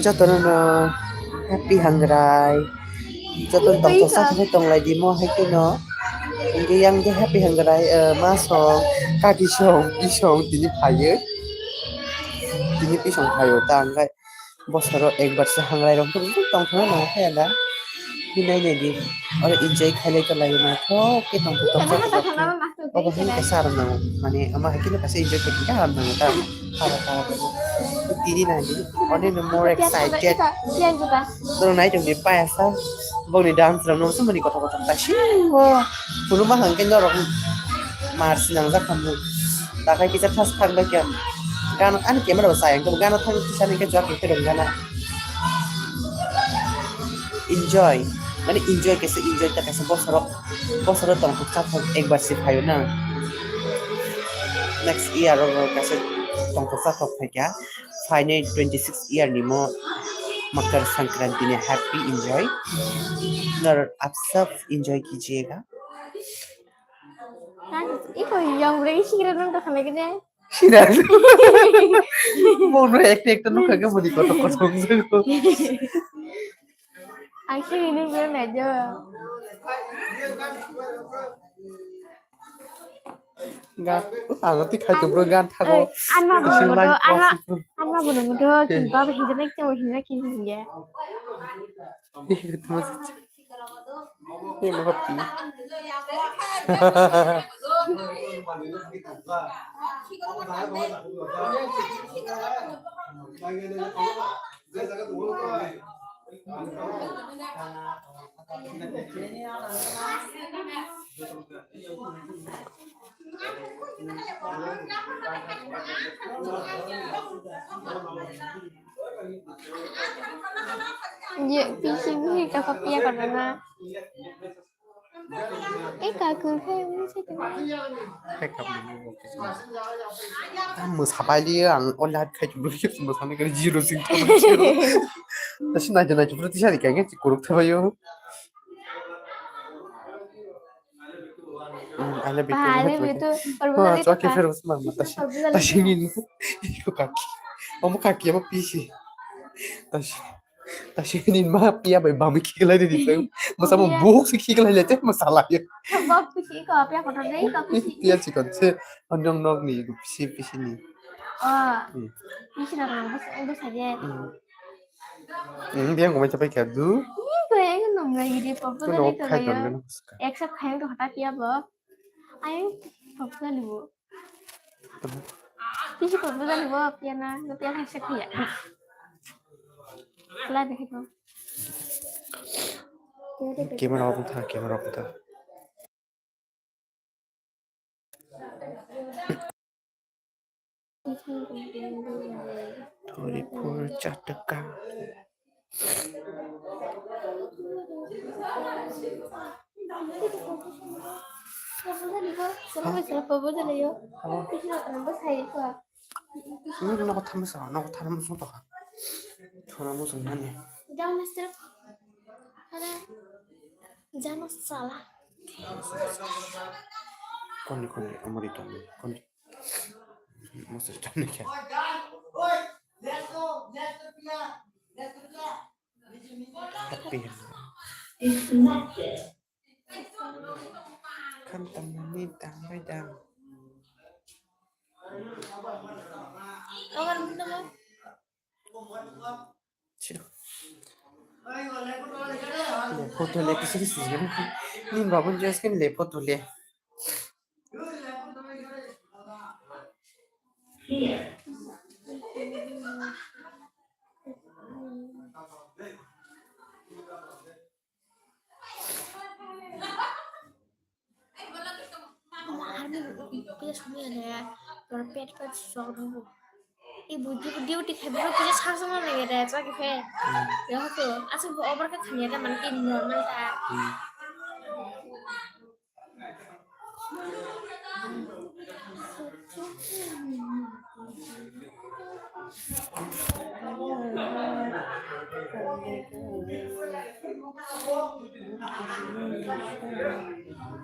Jotono happy hangrai. Joton tong to sa thai tong lai di mo hai ki no. Ingge yang ge happy hangrai ma song kaki song pi song tini phayo. Tini pi song phayo ta angkai bosoro ekbar se hangrai rong tong thana na phaya da. Hinai ne di ore enjoy khailai ka lai na tho ke tong to tong sa to ke. Obo hin ka saram na mane ama hakino ka se enjoy ka ki haram na ta. Para para. Tini na di one no more excited. Dorong nai jong di pa sa. Bong ni dance ram no so mani kota kota ta shi wo. Puru ma hang ken dorong mars nang za kamu. Ta kai ki sa thas thang ba kya. Gan an ke ma ro sayang to gan thang ki sa ni ke jwa ke dong gana. Enjoy. Mane enjoy कैसे enjoy ta कैसे बसरो तंग को साथ एक बार सिखायो ना next year रो कैसे तंग को साथ हो क्या final 26 year ni mo Makar Sankranti ने हैप्पी enjoy नर आप सब enjoy कीजिएगा Iko yang berarti sih kira nonton kami gini. Sinar. Mau react tuh nu kagak mau dikotok-kotok gitu. Akhirnya ini belum aja. Gan, ngerti kayak bro gan tahu. Anma bener-bener kita berhijrah kita berhijrah kini ya. Itu masih. Ini mau kopi. Iya, fishing sih kakak pia karena kakak kayak sih 뭐 사발이랑 온라인 카이트 모르겠어 뭐 사는 게 지로 싱토마 지로 다시 나저 프로티 샤니까 이게 고록 타봐요 알레 비트 저기 페로스 마마 다시 닌 이거 카키 어머 카키 어머 피시 다시 닌 마피아 bai bam ki lai di sai masa mo buk se ki lai lete masala ya sebab pisi ko pia kotor deh tapi pia chi kon se onjong nok ni pisi ni pisi orang bos aja dia ngomong sampai kadu gue yang nong lagi di popul tadi kalau except kayak tuh kata dia boh ayo popul tadi bu pisi popul tadi bu piana hashtag ya lah deh itu camera off था थोड़ी फूल चटका Jangan salah. Kondi, amorito, kondi. Masa tanya क्या? Happy. Kan temenin tambah dam. Orang bener Ciro. ले photo ले किसी की चीज़ में नहीं बाबू जो इसके ले फोटो ले kita semuanya berpet soal ibu duty kayak kita sama lagi deh so kayak ya tuh asal gua over ke ternyata makin normal ta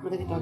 udah kita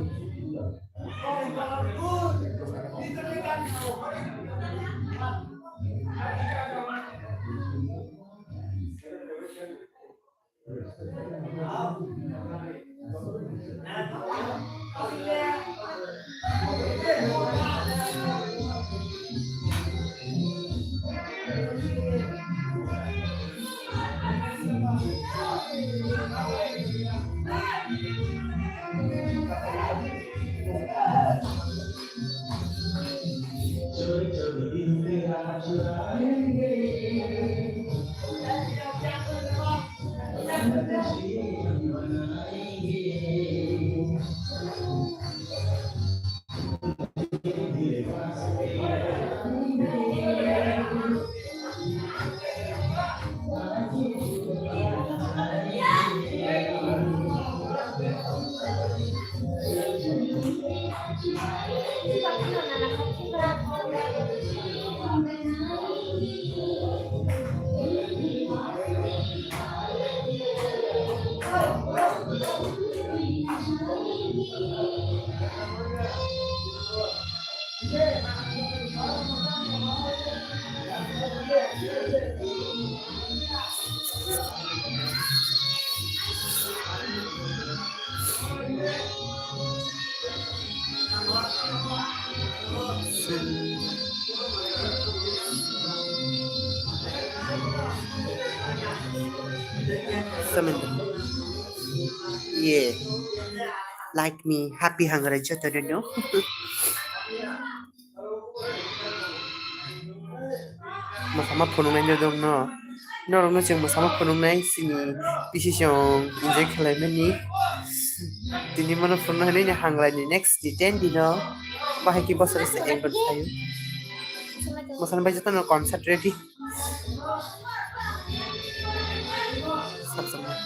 Samantha. Yeah. Like me, happy hungry jatuh no? Masama phunungnaय dong no. Norokno जों masama phunungnaय sini pisisong enjoy खालायनायनि tini mana phunungnaय ni hanglani next di 10 dino bahai ki bosor se engdon thayo. Masana bai jatuh no concert ready. Sama-sama.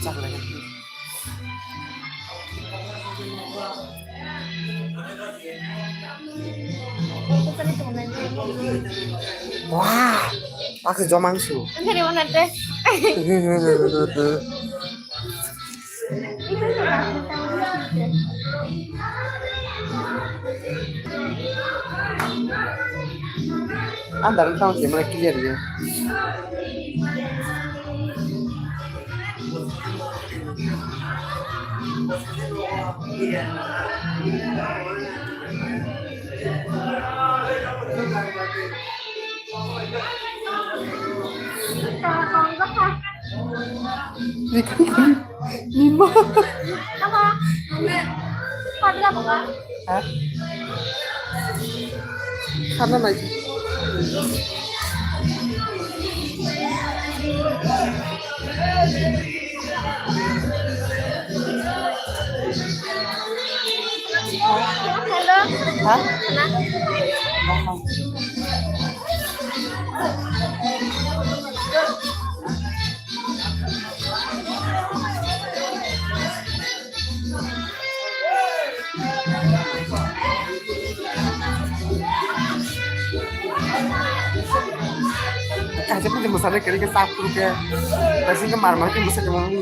Chắc là wah, aku jual mangsu. Dari mana teh? Andaran tahun sih mulai clear ya. Lima. Apa? Pada apa kan? Hah? Karena lagi. Halo. Hah? Kenapa? Kasi pun di masana kiri ke satu ke, pasti ke marmar ke bisa kemana?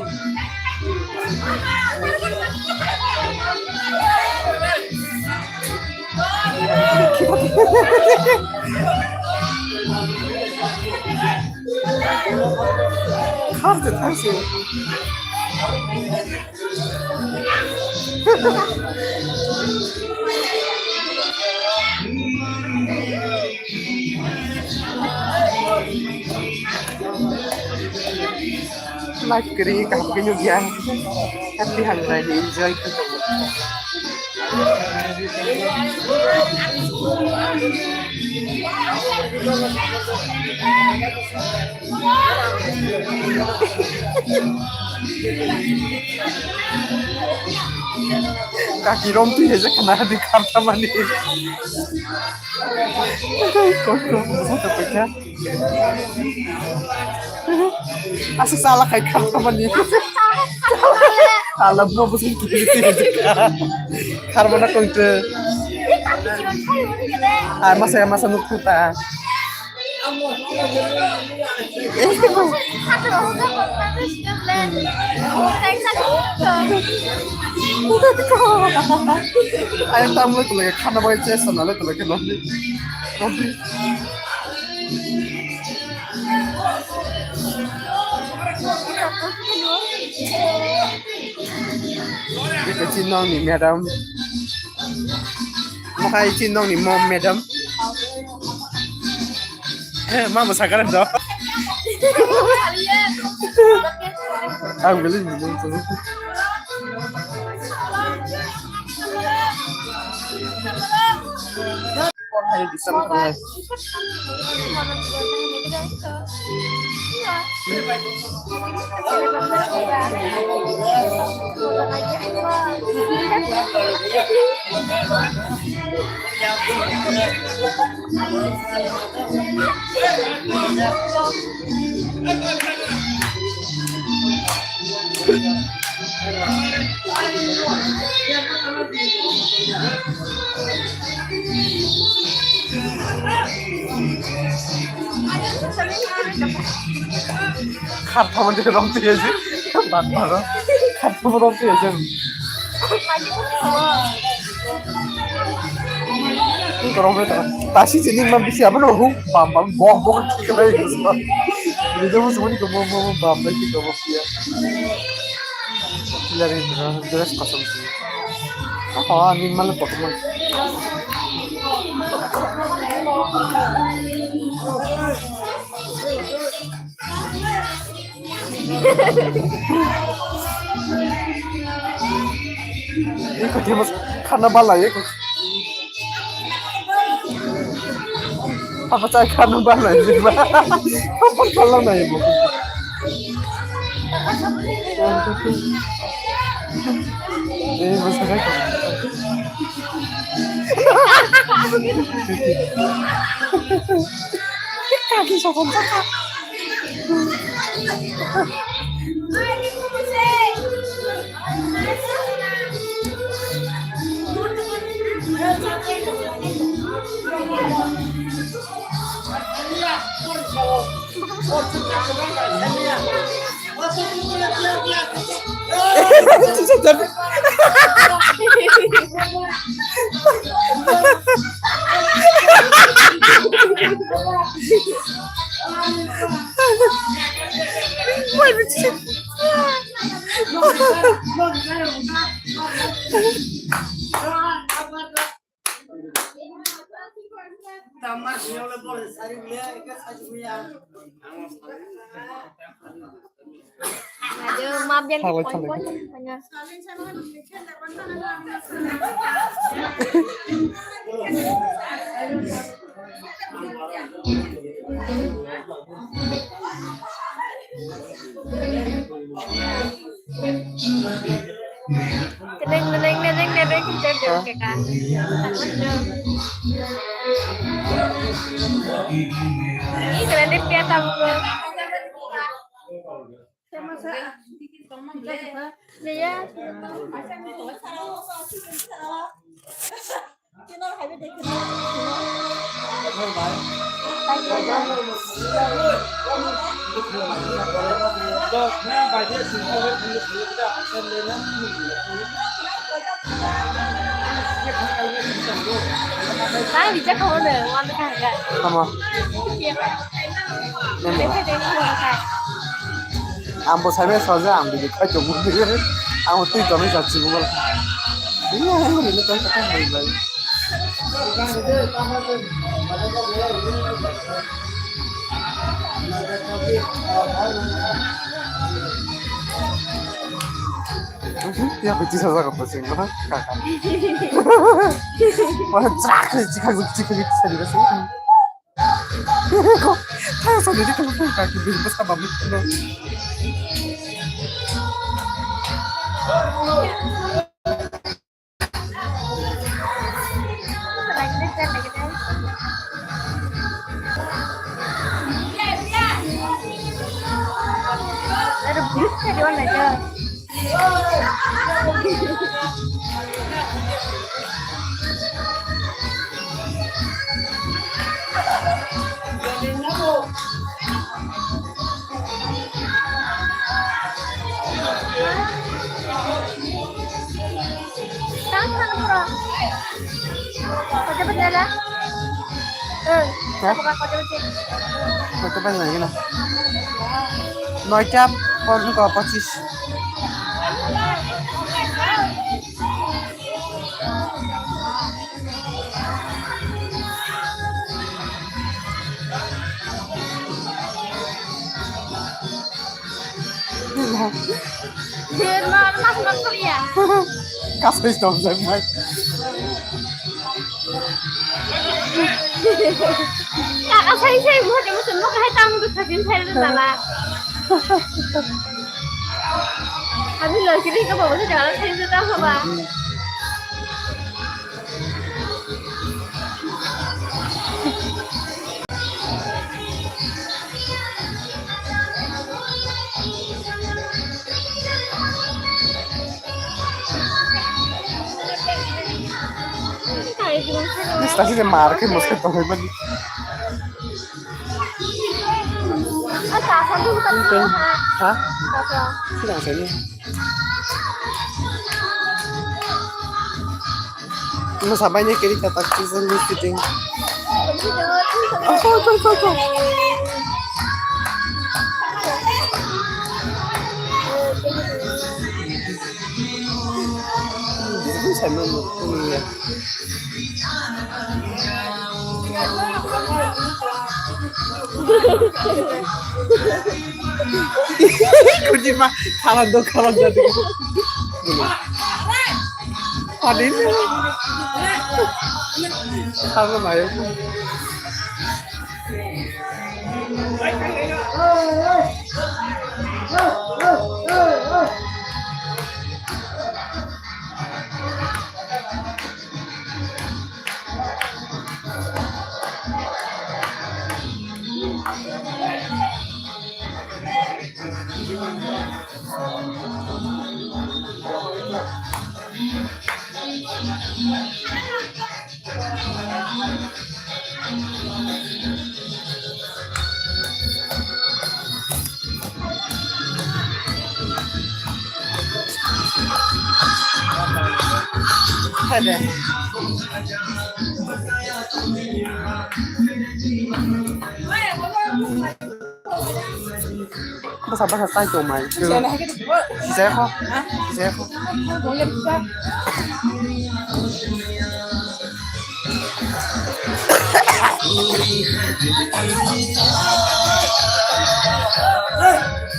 Kartu taksi. Like kiri kahapin yung biyahe. Happy hangray di enjoy ko to. Kaki rompi aja kena di karta mani. Kok satu pecah. Asal salah kayak karta mani. Alam mo busing kiri aja. Karena kau itu. Masaya masa nukuta. Ayam tamu itu lagi karena bayi Jason lalu itu lagi nanti. Kita cinong nih madam. Makanya cinong nih mom madam. Mama sekarang dah. Aku beli minum tuh. Orang di sana. খাটটা মধ্যে রং পেয়েছে খাটটা রং পেয়েছে গরম হয়ে 다시 진행만 비시 하면 후 밤밤 뭐 그래 그래서 이제 무슨 보니까 뭐 밤에 이거 뭐 피야 기다리는 드레스 갔었지 아 님말로 보면 이거 되면 카나발라 이거 apa saya kan balai sih apa kalau nggak ibu masa kayak kaki sopan cakap 진짜 잘. 뭘 미친. Aduh, maaf ya. Neneng kita oke kan. Ini keren deh ya tamu. Iya. Nah, bisa kau deh, mana kan enggak? Sama. Iya. Memang. Ambo sabe soja ambo de kacho burde ambo tuh kami sachi bol iya ini tuh kata mai lai ya betul saja kata sih kakak wah cak cik sendiri sih kok kayak sendiri kalau kaki bebas sama betul Ada bisa di mana aja. Kau cepet ya dah. Bukan kau cepet. Kau cepet lagi lah. Nói chap, con có pachis. Dia mas ya. Kasih dong saya. Kakak saya buat yang musim mau kahit tamu tuh kasih saya itu salah. Habis loh sini ke bawah jalan saya itu tahu apa? Stasi de marca, mosca também, mas Sasa tuh bukan hah? Sasa. Tidak saya. Mas sabay niya kiri katak season ni fitting. Ako. Hindi sa mo niya. Kuji mah kalan jadi. Padin. Kalau mayo. Ada. Có sao bắt được tay chồng mày chưa? Chị sẽ không? Chị sẽ không?